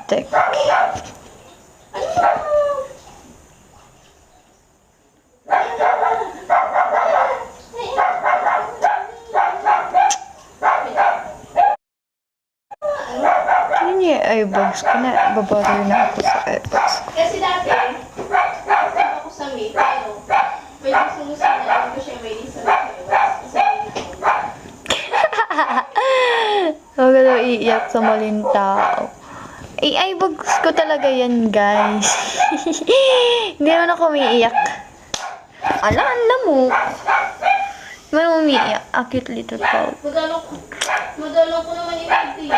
Tek. Ano niya yung eyebags ko na? Babother na ako sa eyebags ko. Kasi dati, ako sa May, pero pwede sumusunod na hindi ko siya waiting sa May. Huwag ka daw iiyak sa maling tao. Eyebags ko talaga yan, guys. Hindi naman ako umiiyak. Ala, ang lamok. Hindi naman umiiyak. A cute little dog. Madalong ko naman yung video.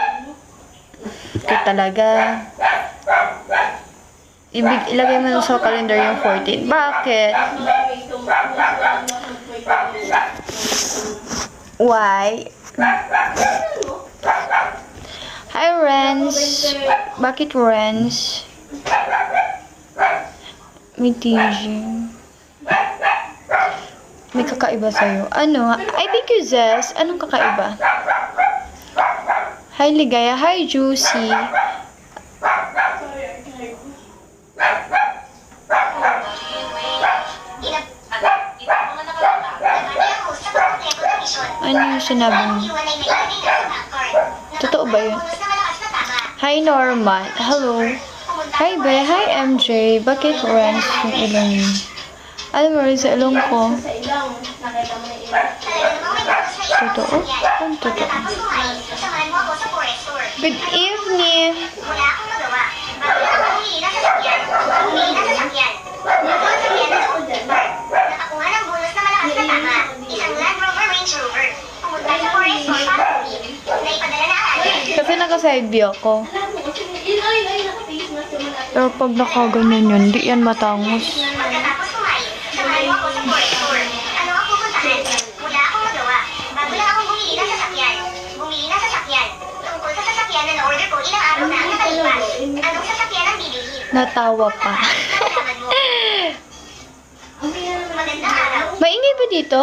Cute talaga. Ilagay mo sa calendar yung 14. Bakit? Why? Hi, Renz. Bakit Renz? May TG. May kakaiba sa'yo. Ano? I think you, Zess. Anong kakaiba? Hi, Ligaya. Hi, Juicy. Ano yung sinabi mo? Totoo ba yun? Hi, Norman. Hello. Hi, Be. Hi, MJ. Bakit Renz yung ilong mo? Alam mo rin sa ilong ko. Sa ilang, nakita mo na ilang. Totoo? Ang totoo. Good evening. Wala akong magawa. Bakit ako humingi na sa sakyan? Humingi na sa sakyan. Nakakuha sa sakyan na sa Udalbar. Nakakuha ng bonus na malakas na tama. Isang Land Rover Range Rover. Pumunta sa forest store para kunin. Naipadala na agad. Kasi naka-side view ako. Alam mo, ay, naka-face mask naman natin. Pero pag nakaganyan yun, di yan matangos. Pagkatapos kumain, samahan mo ako sa forest store. Ano ang pupuntahan? Wala akong magawa. Bago lang akong bumili na sa sakyan. Bumili na sa sakyan. Tungkol sa sasakyan na na-order ko ilang araw na ang nakalipas. Anong sasakyan ang bibilhin? Natawa pa. Malaman mo. Magandang araw. Maingay ba dito?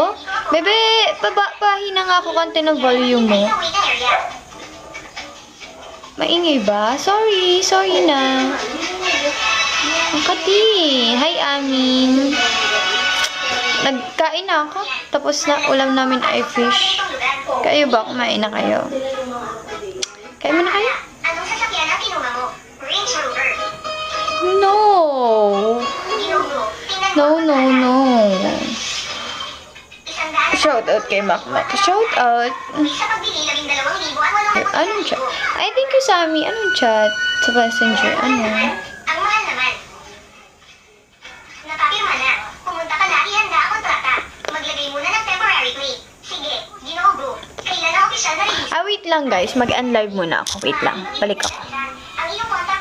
Bebe, pahina nga ako konti ng volume mo. Sa waiting area. Maingay ba? Sorry na. Ang kati. Hi, Amin. Nagkain na ako. Tapos na, ulam namin ay fish. Kayo ba? Kumain na kayo? Kain mo na kayo? Anong sasakyan ang kinuha mo? Range Rover. No. Ginugo. Tingnan mo. No. $100. Shout out kay Makmak. Shout out. Sa pagbili, 12,800. Anong chat? I think you Sammy. Anong chat? Sa messenger. Ano? Ang mahal naman. Napapirma na. Pumunta ka na, ihanda ang kontrata. Maglagay muna ng temporary plate. Sige, Ginoo. Kailan ang opisyal na release? Wait lang guys. Mag-unlive muna ako. Wait lang. Balik ako. Ang iyong kontrata